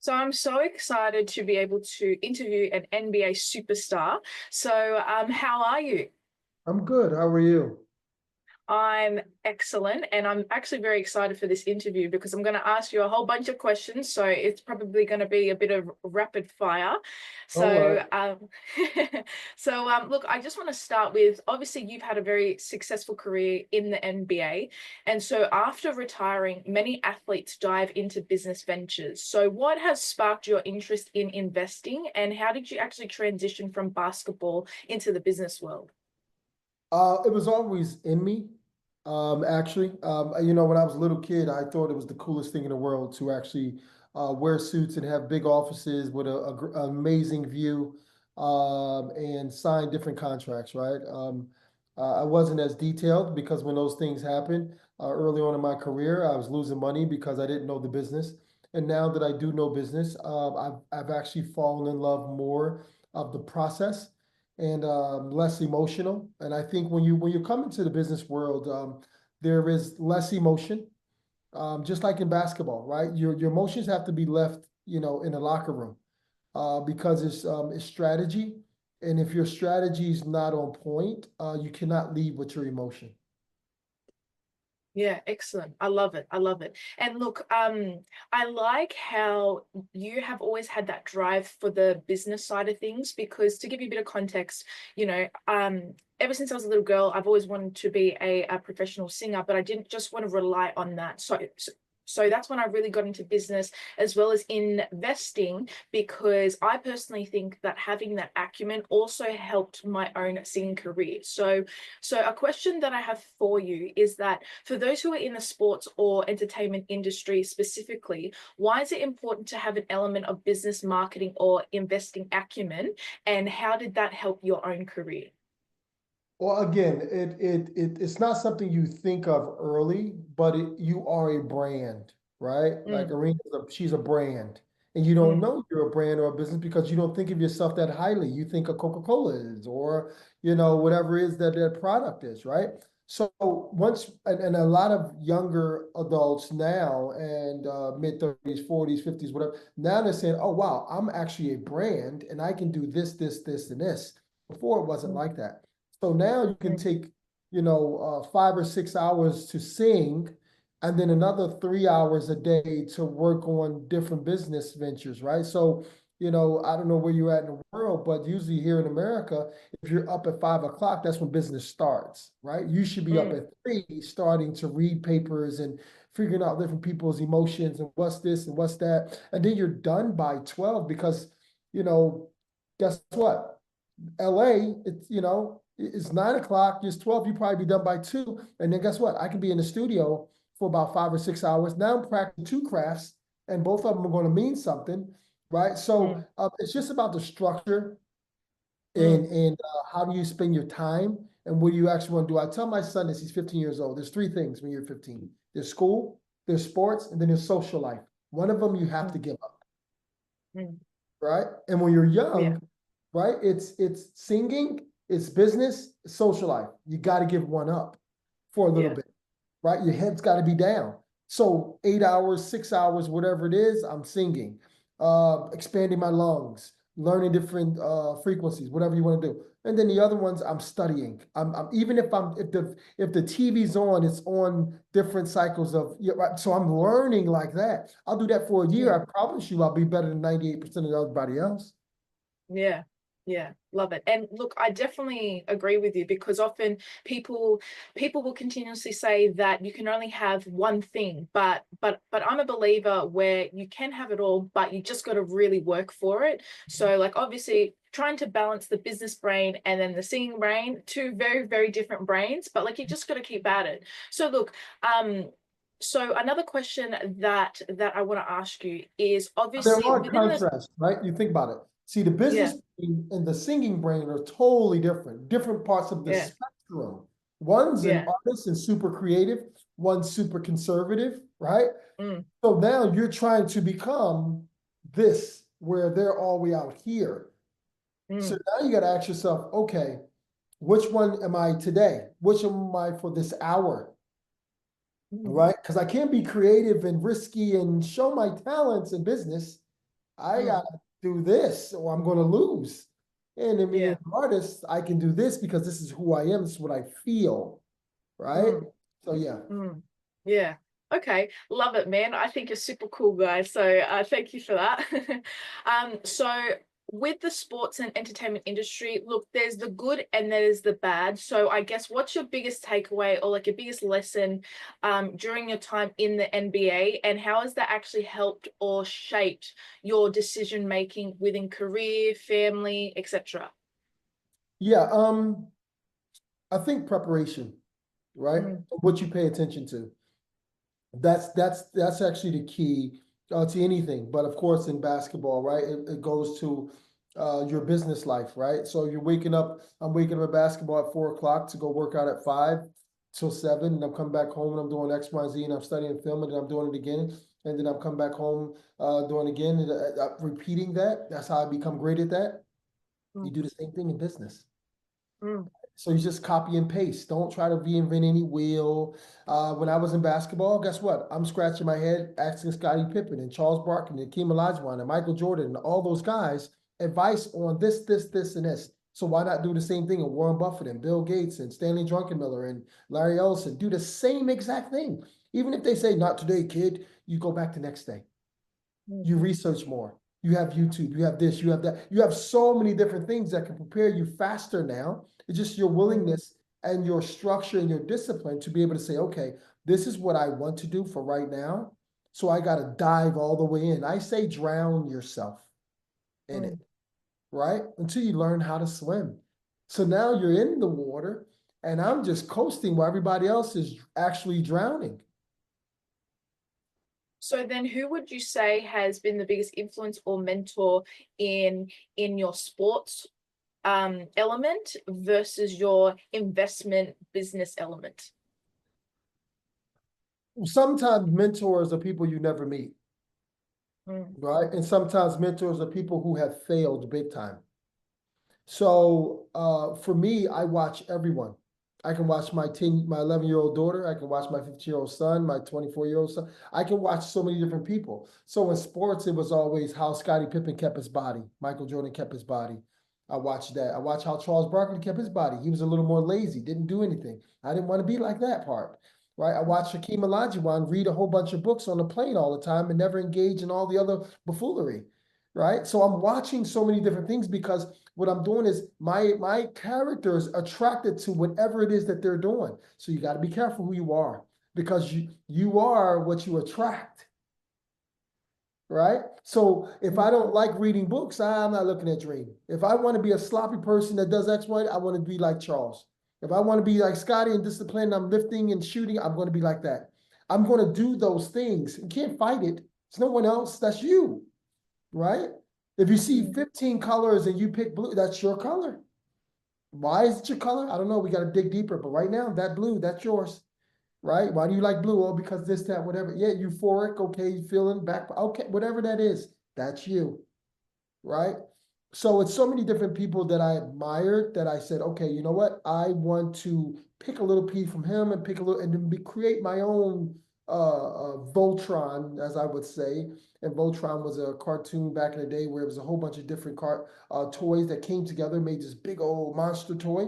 So I'm so excited to be able to interview an NBA superstar. So how are you? I'm good. How are you? I'm excellent, and I'm actually very excited for this interview because I'm going to ask you a whole bunch of questions. So it's probably going to be a bit of rapid fire. All right. So, look, I just want to start with obviously you've had a very successful career in the NBA, and so after retiring, many athletes dive into business ventures. So, what has sparked your interest in investing, and how did you actually transition from basketball into the business world? It was always in me. Actually, when I was a little kid, I thought it was the coolest thing in the world to actually wear suits and have big offices with an amazing view, and sign different contracts, right? I wasn't as detailed because when those things happened early on in my career, I was losing money because I didn't know the business. And now that I do know business, I've actually fallen in love more of the process and less emotional. And I think when you come into the business world, there is less emotion, just like in basketball, right? Your emotions have to be left, in the locker room, because it's strategy, and if your strategy is not on point, you cannot lead with your emotion. Yeah, excellent. I love it. I love it. And look, I like how you have always had that drive for the business side of things because to give you a bit of context, ever since I was a little girl, I've always wanted to be a professional singer, but I didn't just want to rely on that. So that's when I really got into business as well as investing because I personally think that having that acumen also helped my own singing career. So a question that I have for you is that for those who are in the sports or entertainment industry specifically, why is it important to have an element of business marketing or investing acumen? And how did that help your own career? Well, again, it's not something you think of early, but you are a brand, right? Like Mm, she's a brand, and you don't mm, know you're a brand or a business because you don't think of yourself that highly. You think of Coca-Cola is, or whatever it is that their product is, right? So once, and a lot of younger adults now, and mid 30s, 40s, 50s, whatever, now they're saying, "Oh wow, I'm actually a brand, and I can do this, this, this, and this." Before it wasn't mm, like that. So now you can mm. take, 5 or 6 hours to sing, and then another 3 hours a day to work on different business ventures, right? So, I don't know where you're at in the world, but usually here in America, if you're up at 5 o'clock, that's when business starts, right? You should be up Mm. at 3, starting to read papers and figuring out different people's emotions and what's this and what's that. And then you're done by 12 because, you know, guess what? LA, it's 9 o'clock, it's 12, you probably be done by 2. And then guess what? I can be in the studio for about 5 or 6 hours. Now I'm practicing two crafts, and both of them are going to mean something, right? So Mm, it's just about the structure and mm, how do you spend your time and what do you actually want to do. I tell my son this, he's 15 years old. There's three things when you're 15. There's school, there's sports, and then there's social life. One of them you have to mm, give up, mm. right? And when you're Yeah, young, right? It's singing, it's business, it's social life. You got to give one up for a little yeah, bit, right? Your head's got to be down. So 8 hours, 6 hours, whatever it is, I'm singing, expanding my lungs, learning different frequencies, whatever you want to do. And then the other ones, I'm studying. I'm even if the TV's on, it's on different cycles of, yeah, right? So I'm learning like that. I'll do that for a year. mm, I promise you, I'll be better than 98% of everybody else. yeah. Yeah, love it. And look, I definitely agree with you because often people will continuously say that you can only have one thing, but I'm a believer where you can have it all, but you just got to really work for it. So like obviously trying to balance the business brain and then the singing brain, two very, very different brains, but like you just got to keep at it. So look, so another question that I want to ask you is There obviously are within the contrasts, right? You think about it. See, the yeah, business brain and the singing brain are totally different parts of the yeah, spectrum. One's an yeah. artist and super creative, one's super conservative, right? Mm, So now you're trying to become this where they're all the way out here. So mm, now you got to ask yourself, okay, which one am I today? Which am I for this hour? mm, Right? Because I can't be creative and risky and show my talents in business, I Mm, gotta do this or I'm gonna lose. And I mean, as yeah. an artist, I can do this because this is who I am, this is what I feel, right? Mm, So yeah. mm, yeah. Okay. Love it, man. I think you're super cool guy. So thank you for that. So with the sports and entertainment industry, look, there's the good and there's the bad. So I guess what's your biggest takeaway or like your biggest lesson during your time in the NBA, and how has that actually helped or shaped your decision making within career, family, etc.? Yeah, I think preparation, right? Mm, What you pay attention to. That's actually the key to anything. But of course, in basketball, right, it goes to your business life, right? So you're waking up. I'm waking up at basketball at 4 o'clock to go work out at 5 till 7, and I'm coming back home and I'm doing X, Y, Z, and I'm studying film, and then I'm doing it again, and then I'm coming back home doing it again, and repeating that. That's how I become great at that. You mm, do the same thing in business. mm, So you just copy and paste. Don't try to reinvent any wheel. When I was in basketball, guess what? I'm scratching my head asking Scottie Pippen and Charles Barkley and Hakeem Olajuwon and Michael Jordan and all those guys advice on this, and this. So why not do the same thing with Warren Buffett and Bill Gates and Stanley Druckenmiller and Larry Ellison? Do the same exact thing. Even if they say, not today, kid, you go back the next day. mm, You research more. You have YouTube, you have this, you have that. You have so many different things that can prepare you faster now. It's just your mm, willingness and your structure and your discipline to be able to say, okay, this is what I want to do for right now. So I got to dive all the way in. I say drown yourself in it, mm. right? Until you learn how to swim. So now you're in the water and I'm just coasting while everybody else is actually drowning. So then who would you say has been the biggest influence or mentor in your sports element versus your investment business element? Sometimes mentors are people you never meet, Mm, right? And sometimes mentors are people who have failed big time. So for me, I watch everyone. I can watch my 11-year-old daughter. I can watch my 15-year-old son, my 24-year-old son. I can watch so many different people. So in sports, it was always how Scottie Pippen kept his body. Michael Jordan kept his body. I watched that. I watched how Charles Barkley kept his body. He was a little more lazy, didn't do anything. I didn't want to be like that part, right? I watched Hakeem Olajuwon read a whole bunch of books on the plane all the time and never engage in all the other buffoonery, right? So I'm watching so many different things because what I'm doing is my character is attracted to whatever it is that they're doing. So you got to be careful who you are because you are what you attract, right? So if mm. I don't like reading books, I'm not looking at Dream. If I want to be a sloppy person that does X, Y, I want to be like Charles. If I want to be like Scotty and disciplined, I'm lifting and shooting, I'm going to be like that. I'm going to do those things. You can't fight it. It's no one else. That's you, right? If you see Mm. 15 colors and you pick blue, that's your color. Why is it your color? I don't know. We got to dig deeper. But right now, that blue, that's yours, right? Why do you like blue? Oh, because this, that, whatever. Yeah, euphoric. Okay, you feeling back. Okay, whatever that is, that's you, right? So it's so many different people that I admired that I said, okay, you know what? I want to pick a little piece from him and pick a little and then create my own Voltron, as I would say. And Voltron was a cartoon back in the day where it was a whole bunch of different toys that came together, made this big old monster toy.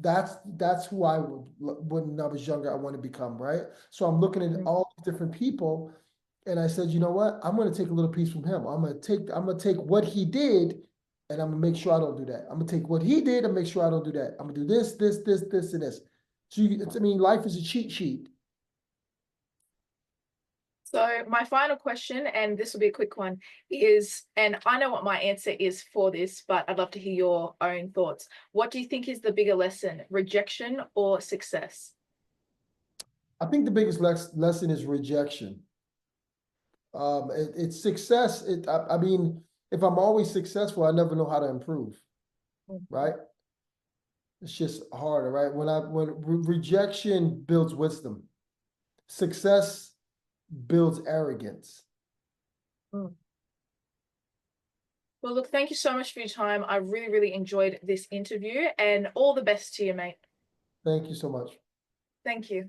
That's who I would when I was younger, I want to become, right? So I'm looking at Mm. all these different people and I said, you know what? I'm gonna take a little piece from him. I'm gonna take what he did, and I'm gonna make sure I don't do that. I'm gonna take what he did and make sure I don't do that. I'm gonna do this, and this. So I mean, life is a cheat sheet. So my final question, and this will be a quick one, is, and I know what my answer is for this, but I'd love to hear your own thoughts. What do you think is the bigger lesson, rejection or success? I think the biggest lesson is rejection. It's success. I mean, if I'm always successful, I never know how to improve, Mm. right? It's just harder, right? When rejection builds wisdom, success builds arrogance. Mm. Well, look, thank you so much for your time. I really, really enjoyed this interview, and all the best to you, mate. Thank you so much. Thank you.